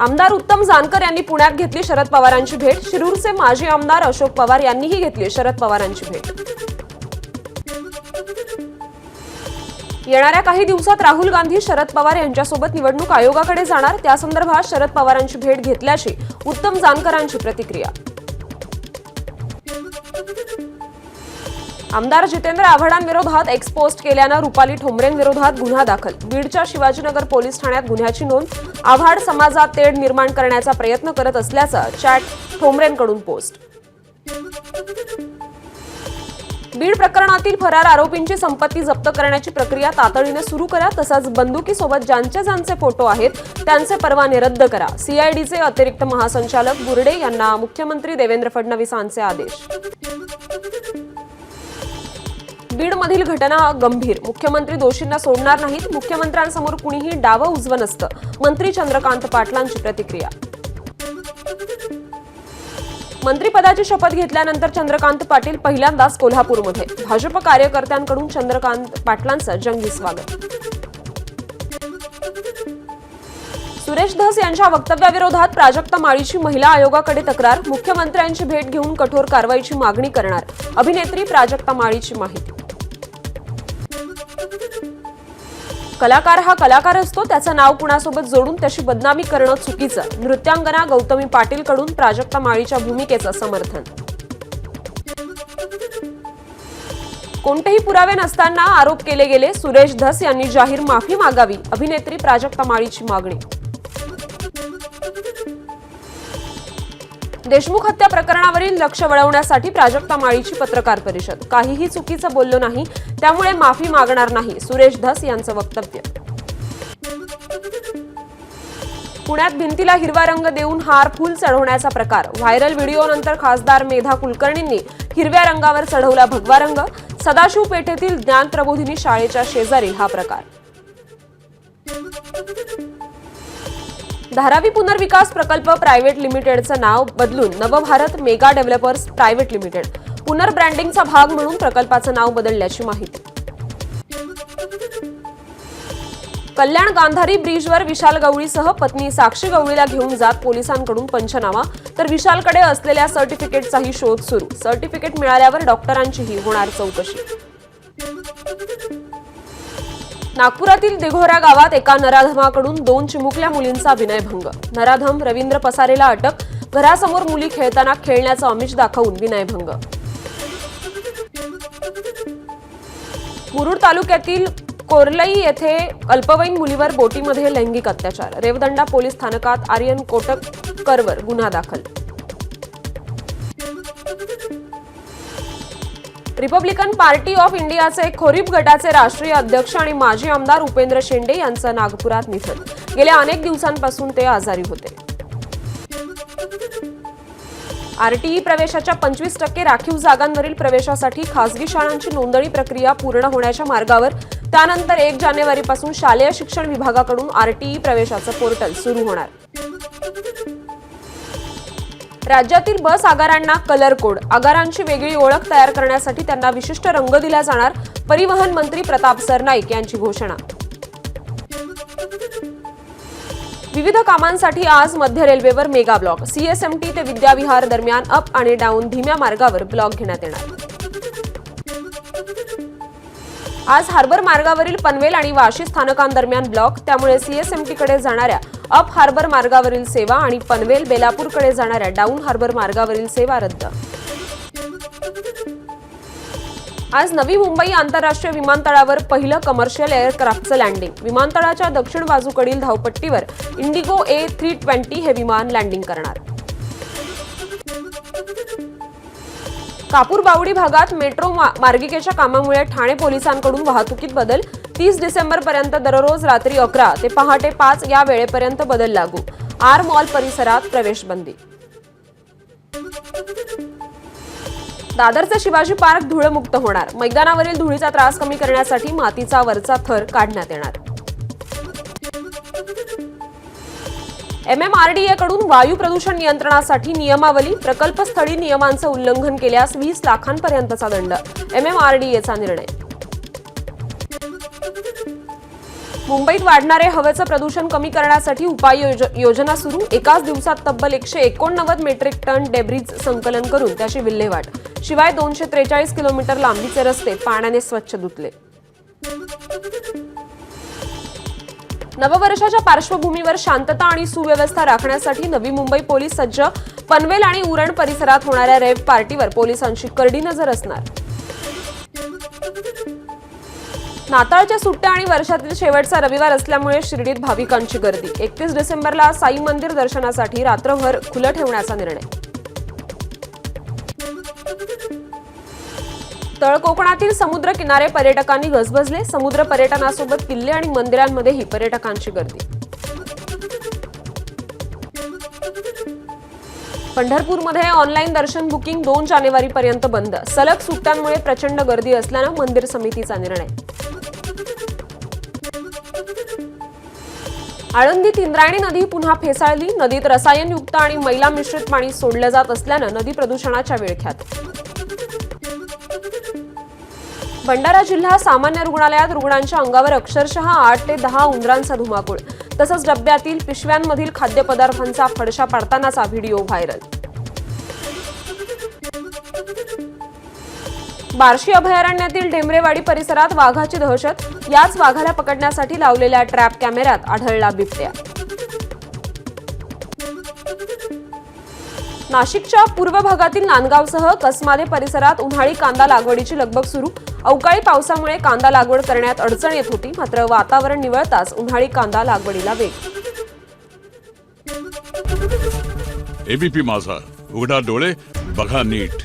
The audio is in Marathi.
आमदार उत्तम जानकर यांनी पुण्यात घेतली शरद पवारांची भेट। शिरूरचे माजी आमदार अशोक पवार यांनीही घेतली शरद पवारांची भेट। येणाऱ्या काही दिवसात राहुल गांधी शरद पवार यांच्यासोबत निवडणूक आयोगाकडे जाणार। त्या संदर्भात शरद पवारांची भेट घेतल्याची उत्तम जानकरांची प्रतिक्रिया। आमदार जितेंद्र आव्हाडांविरोधात एक्स पोस्ट केल्यानं रुपाली ठोंबरेंविरोधात गुन्हा दाखल। बीडच्या शिवाजीनगर पोलीस ठाण्यात गुन्ह्याची नोंद। आव्हाड समाजात तेढ निर्माण करण्याचा प्रयत्न करत असल्याचं चॅट ठोंबरेंकडून पोस्ट। बीड प्रकरणातील फरार आरोपींची संपत्ती जप्त करण्याची प्रक्रिया तातडीने सुरू करा। तसंच बंदुकीसोबत ज्यांचे फोटो आहेत त्यांचे परवाने रद्द करा। सीआयडीचे अतिरिक्त महासंचालक बुर्डे यांना मुख्यमंत्री देवेंद्र फडणवीसांचे आदेश। बीडमधील घटना गंभीर। मुख्यमंत्री दोषींना सोडणार नाहीत। मुख्यमंत्र्यांसमोर कुणीही डावं उजवं नसतं। मंत्री चंद्रकांत पाटलांची प्रतिक्रिया। मंत्रिपदाची शपथ घेतल्यानंतर चंद्रकांत पाटील पहिल्यांदाच कोल्हापूरमध्ये। भाजप कार्यकर्त्यांकडून चंद्रकांत पाटलांचं जंगी स्वागत। सुरेश धस यांच्या वक्तव्याविरोधात प्राजक्ता माळीची महिला आयोगाकडे तक्रार। मुख्यमंत्र्यांची भेट घेऊन कठोर कारवाईची मागणी करणार। अभिनेत्री प्राजक्ता माळीची माहिती। कलाकार हा कलाकार असतो, त्याचं नाव कुणासोबत जोडून त्याची बदनामी करणं चुकीचं। नृत्यांगना गौतमी पाटीलकडून प्राजक्ता माळीच्या भूमिकेचं समर्थन। कोणतेही पुरावे नसताना आरोप केले गेले। सुरेश धस यांनी जाहीर माफी मागावी। अभिनेत्री प्राजक्ता माळीची मागणी। देशमुख हत्या प्रकरणावरील लक्ष वळवण्यासाठी प्राजक्ता माळीची पत्रकार परिषद। काहीही चुकीचं बोललो नाही, त्यामुळे माफी मागणार नाही। सुरेश धस यांचं वक्तव्य। पुण्यात भिंतीला हिरवा रंग देऊन हार फूल चढवण्याचा प्रकार। व्हायरल व्हिडिओनंतर खासदार मेधा कुलकर्णींनी हिरव्या रंगावर चढवला भगवा रंग। सदाशिव पेठेतील ज्ञान प्रबोधिनी शाळेच्या शेजारी हा प्रकार। धारावी पुनर्विकास प्रकल्प प्रायव्हेट लिमिटेडचं नाव बदलून नवभारत मेगा डेव्हलपर्स प्रायव्हेट लिमिटेड। पुनर्ब्रँडिंगचा भाग म्हणून प्रकल्पाचं नाव बदलल्याची माहिती। कल्याण गांधारी ब्रिजवर विशाल गवळीसह पत्नी साक्षी गवळीला घेऊन जात पोलिसांकडून पंचनामा, तर विशालकडे असलेल्या सर्टिफिकेटचाही शोध सुरू। सर्टिफिकेट मिळाल्यावर डॉक्टरांचीही होणार चौकशी। नागपुरातील दिघोरा गावात एका नराधमाकडून 2 चिमुकल्या मुलींचा विनयभंग। नराधम रवींद्र पसारेला अटक। घरासमोर मुली खेळताना खेळण्याचं आमिष दाखवून विनयभंग। मुरुड तालुक्यातील कोरलई येथे अल्पवयीन मुलीवर बोटीमध्ये लैंगिक अत्याचार। रेवदंडा पोलीस स्थानकात आर्यन कोटकरवर गुन्हा दाखल। रिपब्लिकन पार्टी ऑफ इंडियाचे खोरीब गटाचे राष्ट्रीय अध्यक्ष आणि माजी आमदार उपेंद्र शेंडे यांचं नागपुरात निधन। गेल्या अनेक दिवसांपासून ते आजारी होते। आरटीई प्रवेशाच्या 25% राखीव जागांवरील प्रवेशासाठी खासगी शाळांची नोंदणी प्रक्रिया पूर्ण होण्याच्या मार्गावर। त्यानंतर 1 जानेवारीपासून शालेय शिक्षण विभागाकडून आरटीई प्रवेशाचं पोर्टल सुरू होणार। राज्यातील बस आगारांना कलर कोड। आगारांची वेगळी ओळख तयार करण्यासाठी त्यांना विशिष्ट रंग दिला जाणार। परिवहन मंत्री प्रताप सरनाईक यांची घोषणा। विविध कामांसाठी आज मध्य रेल्वेवर मेगा ब्लॉक। सीएसएमटी ते विद्याविहार दरम्यान अप आणि डाऊन धीम्या मार्गावर ब्लॉक घेण्यात येणार। आज हार्बर मार्गावरील पनवेल आणि वाशी स्थानकांदरम्यान ब्लॉक। त्यामुळे सीएसएमटीकडे जाणाऱ्या अप हार्बर मार्गावरील सेवा आणि पनवेल बेलापूरकडे जाणाऱ्या डाऊन हार्बर मार्गावरील सेवा रद्द। आज नवी मुंबई आंतरराष्ट्रीय विमानतळावर पहिलं कमर्शियल एअरक्राफ्टचं लँडिंग। विमानतळाच्या दक्षिण बाजूकडील धावपट्टीवर इंडिगो A320 हे विमान लँडिंग करणार। कापूरबावडी भागात मेट्रो मार्गिकेच्या कामामुळे ठाणे पोलिसांकडून वाहतुकीत बदल। 30 डिसेंबरपर्यंत दररोज रात्री 11 ते पहाटे 5 या वेळेपर्यंत बदल लागू। आर मॉल परिसरात प्रवेशबंदी। दादरचे शिवाजी पार्क धुळमुक्त होणार। मैदानावरील धुळीचा त्रास कमी करण्यासाठी मातीचा वरचा थर काढण्यात येणार। MMRDA कडून वायू प्रदूषण नियंत्रणासाठी नियमावली। प्रकल्पस्थळी नियमांचं उल्लंघन केल्यास 20 लाखांपर्यंतचा दंड। MMRDAचा निर्णय। मुंबईत वाढणारे हवेचं प्रदूषण कमी करण्यासाठी उपाययोजना सुरू। एकाच दिवसात तब्बल 189 मेट्रिक टन डेब्रिज संकलन करून त्याची विल्हेवाट। शिवाय 243 किलोमीटर लांबीचे रस्ते पाण्याने स्वच्छ धुतले। नववर्षाच्या पार्श्वभूमीवर शांतता आणि सुव्यवस्था राखण्यासाठी नवी मुंबई पोलीस सज्ज। पनवेल आणि उरण परिसरात होणाऱ्या रेव्ह पार्टीवर पोलिसांची करडी नजर असणार। नाताळच्या सुट्ट्या आणि वर्षातील शेवटचा रविवार असल्यामुळे शिर्डीत भाविकांची गर्दी। 31 डिसेंबरला साई मंदिर दर्शनासाठी रात्रभर खुलं ठेवण्याचा निर्णय। तळ कोकणातील समुद्र किनारे पर्यटकांनी गजबजले। समुद्र पर्यटनासोबत किल्ले आणि मंदिरांमध्येही पर्यटकांची गर्दी। पंढरपूरमध्ये ऑनलाईन दर्शन बुकिंग 2 जानेवारीपर्यंत बंद। सलग सुट्ट्यांमुळे प्रचंड गर्दी असल्यानं मंदिर समितीचा निर्णय। आळंदीत इंद्रायणी नदी पुन्हा फेसाळली। नदीत रसायनयुक्त आणि मैला मिश्रित पाणी सोडलं जात असल्यानं नदी प्रदूषणाच्या विळख्यात। भंडारा जिल्हा सामान्य रुग्णालयात रुग्णांच्या अंगावर अक्षरशः 8 ते 10 उंदरांचा धुमाकूळ। तसंच डब्यातील पिशव्यांमधील खाद्यपदार्थांचा फडशा पाडतानाचा व्हिडिओ व्हायरल। बार्शी अभयारण्यातील ढेमरेवाडी परिसरात वाघाची दहशत। याच वाघाला पकडण्यासाठी लावलेल्या ट्रॅप कॅमेऱ्यात आढळला बिबट्या। नाशिकच्या पूर्व भागातील नांदगावसह कसमादे परिसरात उन्हाळी कांदा लागवडीची लगबग सुरू। अवकाळी पावसामुळे कांदा लागवड करण्यात अडचण येत होती, मात्र वातावरण निवळताच उन्हाळी कांदा लागवडीला वेग। एबीपी माझा, उघडा डोळे बघा नीट।